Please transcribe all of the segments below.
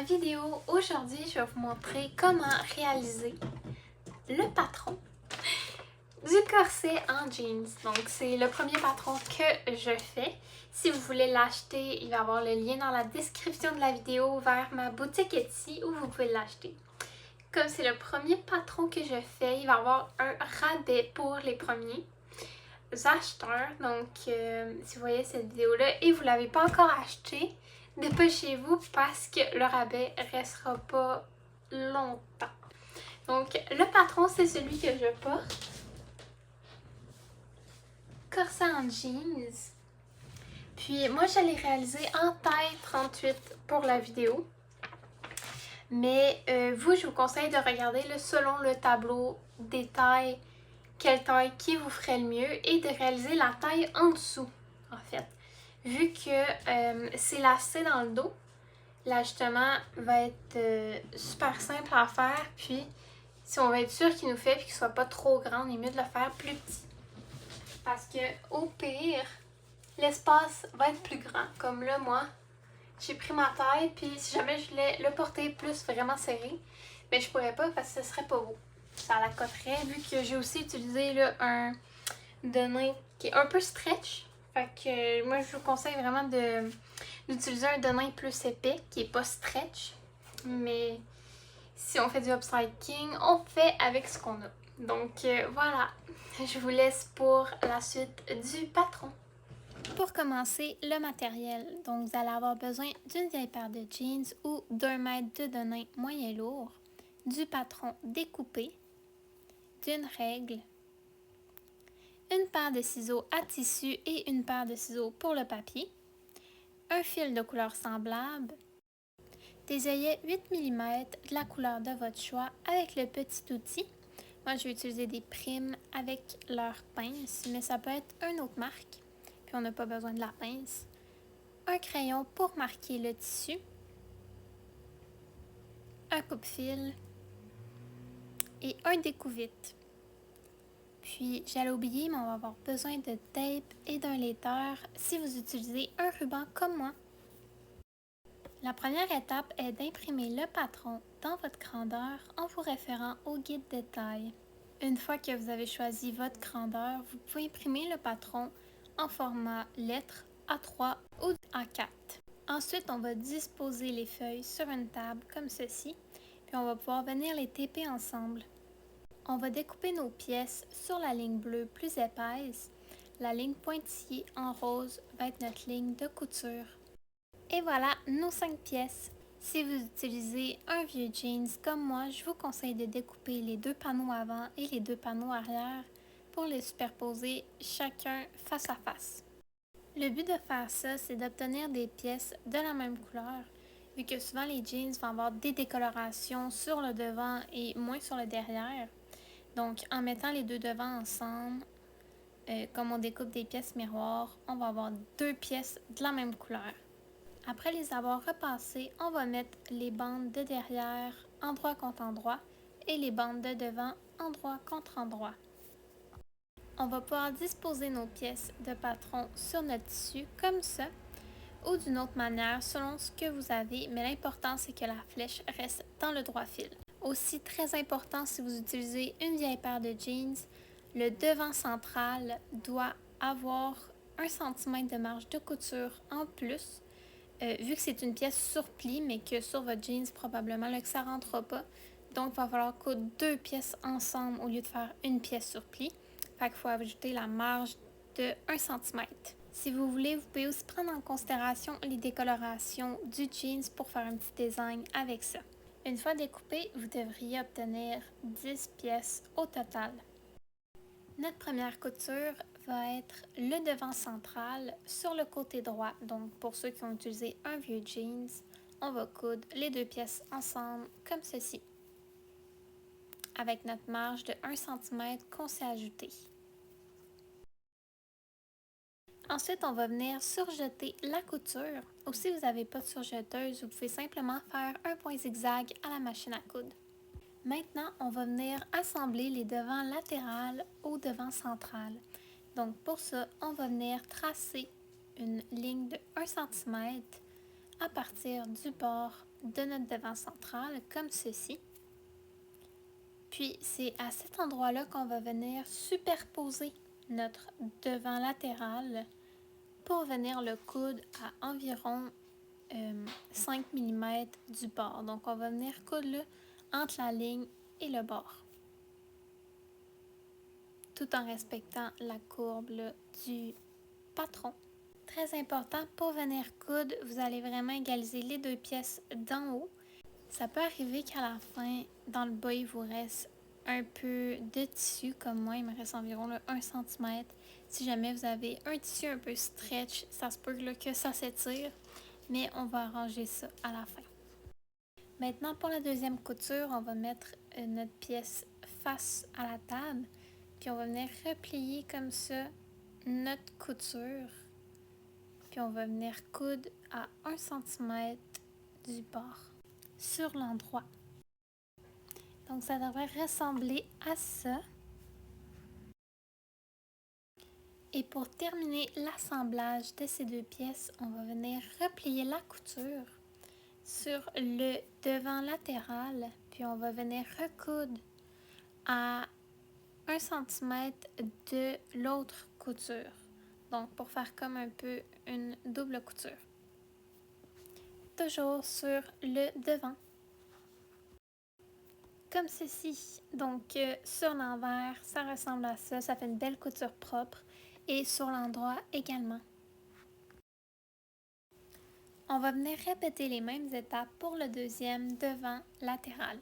la vidéo, aujourd'hui, je vais vous montrer comment réaliser le patron du corset en jeans. Donc, c'est le premier patron que je fais. Si vous voulez l'acheter, il va y avoir le lien dans la description de la vidéo vers ma boutique Etsy où vous pouvez l'acheter. Comme c'est le premier patron que je fais, il va y avoir un rabais pour les premiers acheteurs. Donc, si vous voyez cette vidéo-là et vous ne l'avez pas encore acheté, dépêchez-vous parce que le rabais ne restera pas longtemps. Donc, le patron, c'est celui que je porte. Corset en jeans. Puis, moi, je l'ai réalisé en taille 38 pour la vidéo. Mais vous, je vous conseille de regarder selon le tableau des tailles, quelle taille qui vous ferait le mieux et de réaliser la taille en dessous, en fait. Vu que c'est lacé dans le dos, l'ajustement va être super simple à faire. Puis, si on veut être sûr qu'il nous fait et qu'il ne soit pas trop grand, il est mieux de le faire plus petit. Parce que au pire, l'espace va être plus grand. Comme là, moi, j'ai pris ma taille, puis si jamais je voulais le porter plus vraiment serré, mais je pourrais pas parce que ce serait pas beau. Ça la coterait, vu que j'ai aussi utilisé là, un denim qui est un peu stretch. Fait que moi, je vous conseille vraiment d'utiliser un denim plus épais, qui est pas stretch. Mais si on fait du upcycling, on fait avec ce qu'on a. Donc voilà, je vous laisse pour la suite du patron. Pour commencer, le matériel. Donc, vous allez avoir besoin d'une vieille paire de jeans ou d'un mètre de denim moyen lourd, du patron découpé, d'une règle, une paire de ciseaux à tissu et une paire de ciseaux pour le papier, un fil de couleur semblable, des œillets 8 mm de la couleur de votre choix avec le petit outil. Moi, je vais utiliser des primes avec leur pince, mais ça peut être une autre marque. Puis on n'a pas besoin de la pince. Un crayon pour marquer le tissu, un coupe-fil et un découvite. Puis, j'allais oublier, mais on va avoir besoin de tape et d'un layteur si vous utilisez un ruban comme moi. La première étape est d'imprimer le patron dans votre grandeur en vous référant au guide de taille. Une fois que vous avez choisi votre grandeur, vous pouvez imprimer le patron en format lettre A3 ou A4. Ensuite, on va disposer les feuilles sur une table comme ceci, puis on va pouvoir venir les taper ensemble. On va découper nos pièces sur la ligne bleue plus épaisse. La ligne pointillée en rose va être notre ligne de couture. Et voilà nos 5 pièces. Si vous utilisez un vieux jeans comme moi, je vous conseille de découper les 2 panneaux avant et les 2 panneaux arrière pour les superposer chacun face à face. Le but de faire ça, c'est d'obtenir des pièces de la même couleur, vu que souvent les jeans vont avoir des décolorations sur le devant et moins sur le derrière. Donc, en mettant les deux devants ensemble, comme on découpe des pièces miroirs, on va avoir 2 pièces de la même couleur. Après les avoir repassées, on va mettre les bandes de derrière endroit contre endroit et les bandes de devant endroit contre endroit. On va pouvoir disposer nos pièces de patron sur notre tissu comme ça ou d'une autre manière selon ce que vous avez, mais l'important c'est que la flèche reste dans le droit fil. Aussi très important si vous utilisez une vieille paire de jeans, le devant central doit avoir 1 cm de marge de couture en plus. Vu que c'est une pièce sur pli, mais que sur votre jeans, probablement là, que ça ne rentrera pas. Donc, il va falloir coudre 2 pièces ensemble au lieu de faire une pièce sur pli. Fait qu'il faut ajouter la marge de 1 cm. Si vous voulez, vous pouvez aussi prendre en considération les décolorations du jeans pour faire un petit design avec ça. Une fois découpé, vous devriez obtenir 10 pièces au total. Notre première couture va être le devant central sur le côté droit. Donc, pour ceux qui ont utilisé un vieux jeans, on va coudre les 2 pièces ensemble comme ceci, avec notre marge de 1 cm qu'on s'est ajouté. Ensuite, on va venir surjeter la couture. Ou si vous n'avez pas de surjeteuse, vous pouvez simplement faire un point zigzag à la machine à coudre. Maintenant, on va venir assembler les devants latérales au devant central. Donc pour ça, on va venir tracer une ligne de 1 cm à partir du bord de notre devant central, comme ceci. Puis c'est à cet endroit-là qu'on va venir superposer notre devant latéral pour venir le coude à environ 5 mm du bord. Donc on va venir coudre là, entre la ligne et le bord, tout en respectant la courbe là, du patron. Très important, pour venir coudre, vous allez vraiment égaliser les deux pièces d'en haut. Ça peut arriver qu'à la fin, dans le bas, il vous reste un peu de tissu, comme moi, il me reste environ là, 1 cm. Si jamais vous avez un tissu un peu stretch, ça se peut là, que ça s'étire, mais on va arranger ça à la fin. Maintenant, pour la deuxième couture, on va mettre notre pièce face à la table, puis on va venir replier comme ça notre couture, puis on va venir coudre à 1 cm du bord sur l'endroit. Donc ça devrait ressembler à ça. Et pour terminer l'assemblage de ces deux pièces, on va venir replier la couture sur le devant latéral, puis on va venir recoudre à 1 cm de l'autre couture. Donc pour faire comme un peu une double couture. Toujours sur le devant. Comme ceci. Donc sur l'envers, ça ressemble à ça. Ça fait une belle couture propre. Et sur l'endroit également. On va venir répéter les mêmes étapes pour le deuxième devant latéral.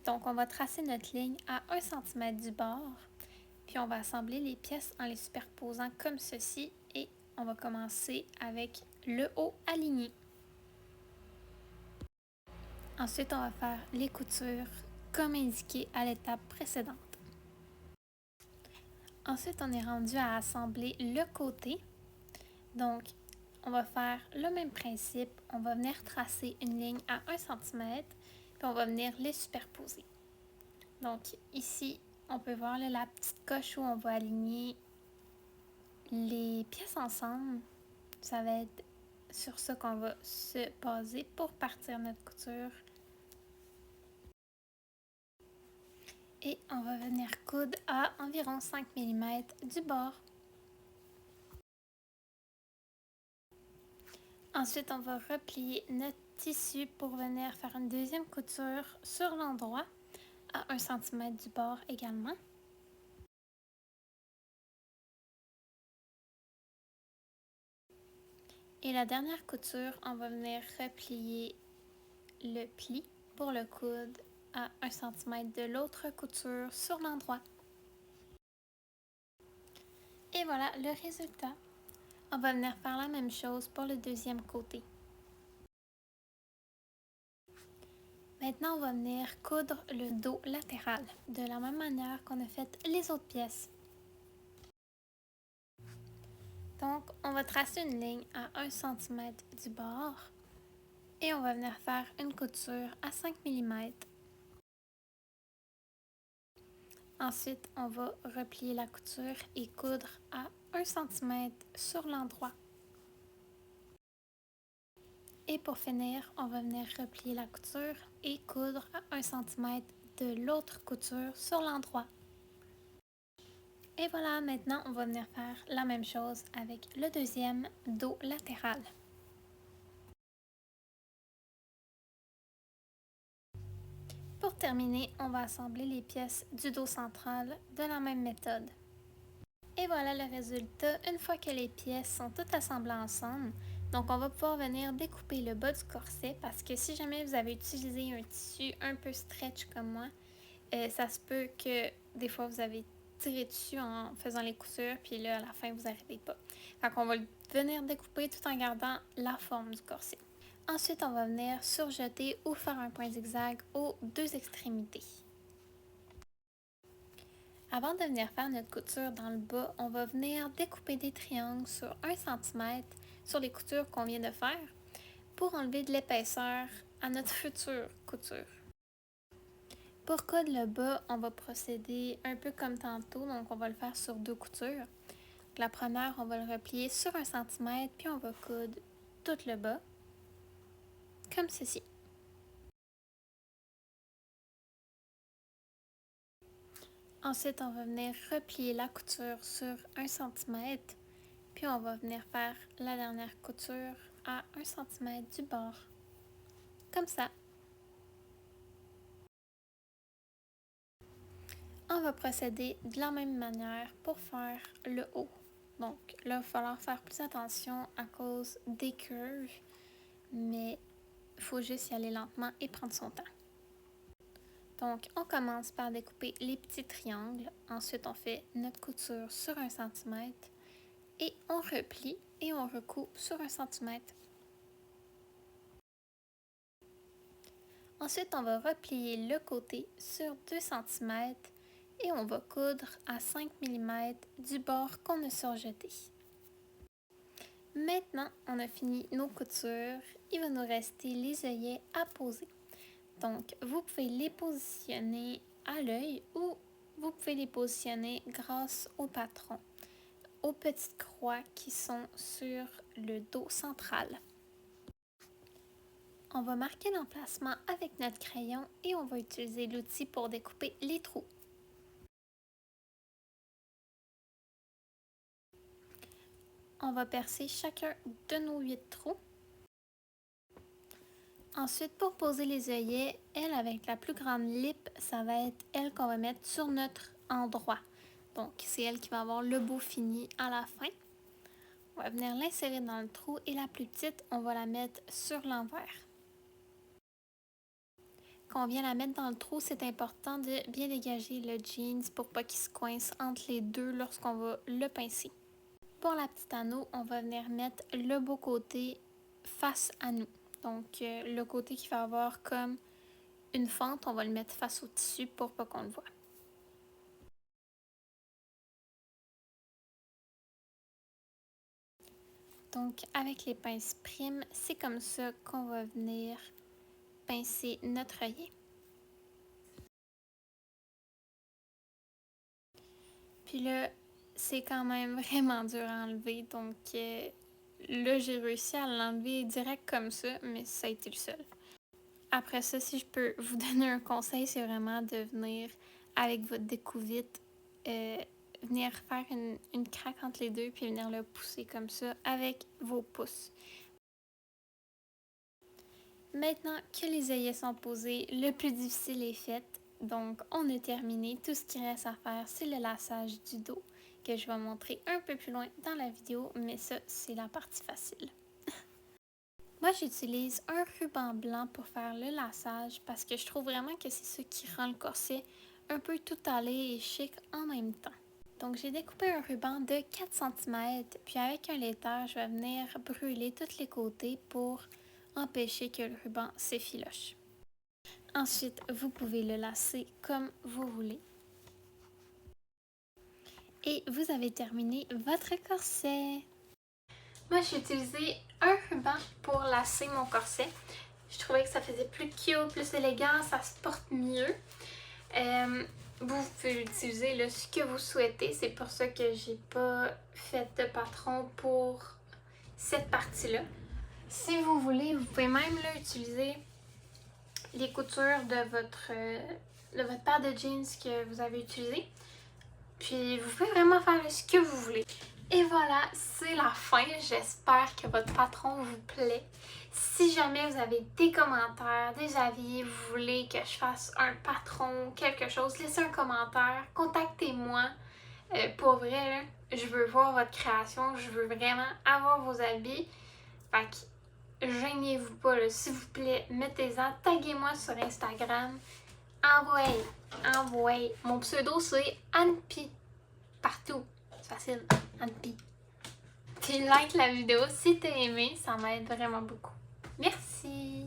Donc on va tracer notre ligne à 1 cm du bord. Puis on va assembler les pièces en les superposant comme ceci. Et on va commencer avec le haut aligné. Ensuite, on va faire les coutures comme indiqué à l'étape précédente. Ensuite, on est rendu à assembler le côté. Donc, on va faire le même principe. On va venir tracer une ligne à 1 cm, puis on va venir les superposer. Donc, ici, on peut voir là, la petite coche où on va aligner les pièces ensemble. Ça va être sur ça qu'on va se baser pour partir notre couture. Et on va venir coudre à environ 5 mm du bord. Ensuite, on va replier notre tissu pour venir faire une deuxième couture sur l'endroit à 1 cm du bord également. Et la dernière couture, on va venir replier le pli pour le coude à 1 cm de l'autre couture sur l'endroit. Et voilà le résultat. On va venir faire la même chose pour le deuxième côté. Maintenant, on va venir coudre le dos latéral de la même manière qu'on a fait les autres pièces. Donc, on va tracer une ligne à 1 cm du bord et on va venir faire une couture à 5 mm. Ensuite, on va replier la couture et coudre à 1 cm sur l'endroit. Et pour finir, on va venir replier la couture et coudre à 1 cm de l'autre couture sur l'endroit. Et voilà, maintenant on va venir faire la même chose avec le deuxième dos latéral. Pour terminer, on va assembler les pièces du dos central de la même méthode. Et voilà le résultat une fois que les pièces sont toutes assemblées ensemble. Donc on va pouvoir venir découper le bas du corset parce que si jamais vous avez utilisé un tissu un peu stretch comme moi, ça se peut que des fois vous avez tiré dessus en faisant les coutures puis là à la fin vous n'arrivez pas. Fait qu'on va venir découper tout en gardant la forme du corset. Ensuite, on va venir surjeter ou faire un point zigzag aux deux extrémités. Avant de venir faire notre couture dans le bas, on va venir découper des triangles sur 1 cm sur les coutures qu'on vient de faire pour enlever de l'épaisseur à notre future couture. Pour coudre le bas, on va procéder un peu comme tantôt, donc on va le faire sur deux coutures. La première, on va le replier sur 1 cm, puis on va coudre tout le bas. comme ceci. Ensuite, on va venir replier la couture sur 1 cm, puis on va venir faire la dernière couture à 1 cm du bord, comme ça. On va procéder de la même manière pour faire le haut. Donc là, il va falloir faire plus attention à cause des curves, mais il faut juste y aller lentement et prendre son temps. Donc, on commence par découper les petits triangles. Ensuite, on fait notre couture sur 1 cm et on replie et on recoupe sur 1 cm. Ensuite, on va replier le côté sur 2 cm et on va coudre à 5 mm du bord qu'on a surjeté. Maintenant, on a fini nos coutures. Il va nous rester les œillets à poser. Donc, vous pouvez les positionner à l'œil ou vous pouvez les positionner grâce au patron, aux petites croix qui sont sur le dos central. On va marquer l'emplacement avec notre crayon et on va utiliser l'outil pour découper les trous. On va percer chacun de nos 8 trous. Ensuite, pour poser les œillets, elle avec la plus grande lippe, ça va être elle qu'on va mettre sur notre endroit. Donc, c'est elle qui va avoir le bout fini à la fin. On va venir l'insérer dans le trou et la plus petite, on va la mettre sur l'envers. Quand on vient la mettre dans le trou, c'est important de bien dégager le jeans pour pas qu'il se coince entre les deux lorsqu'on va le pincer. Pour la petite anneau, on va venir mettre le beau côté face à nous. Donc, le côté qui va avoir comme une fente, on va le mettre face au tissu pour pas qu'on le voit. Donc, avec les pinces primes, c'est comme ça qu'on va venir pincer notre œillet. Puis là, c'est quand même vraiment dur à enlever, donc là, j'ai réussi à l'enlever direct comme ça, mais ça a été le seul. Après ça, si je peux vous donner un conseil, c'est vraiment de venir avec votre découvite, venir faire une craque entre les deux, puis venir le pousser comme ça avec vos pouces. Maintenant que les œillets sont posés, le plus difficile est fait. Donc, on a terminé. Tout ce qui reste à faire, c'est le laçage du dos, que je vais montrer un peu plus loin dans la vidéo, mais ça, c'est la partie facile. Moi, j'utilise un ruban blanc pour faire le laçage parce que je trouve vraiment que c'est ce qui rend le corset un peu tout allé et chic en même temps. Donc, j'ai découpé un ruban de 4 cm, puis avec un laitteur, je vais venir brûler tous les côtés pour empêcher que le ruban s'effiloche. Ensuite, vous pouvez le lacer comme vous voulez. Et vous avez terminé votre corset. Moi, j'ai utilisé un ruban pour lacer mon corset. Je trouvais que ça faisait plus cute, plus élégant, ça se porte mieux. Vous pouvez utiliser ce que vous souhaitez. C'est pour ça que j'ai pas fait de patron pour cette partie-là. Si vous voulez, vous pouvez même utiliser les coutures de votre paire de jeans que vous avez utilisé. Puis vous pouvez vraiment faire ce que vous voulez. Et voilà, c'est la fin. J'espère que votre patron vous plaît. Si jamais vous avez des commentaires, des avis, vous voulez que je fasse un patron, quelque chose, laissez un commentaire, contactez-moi. Pour vrai, là, je veux voir votre création, je veux vraiment avoir vos habits. Fait que gênez-vous pas, là, s'il vous plaît, mettez-en, taguez-moi sur Instagram. Envoyez. Mon pseudo, c'est Annepi. Partout. C'est facile. Annepi. Puis like la vidéo si t'as aimé, ça m'aide vraiment beaucoup. Merci!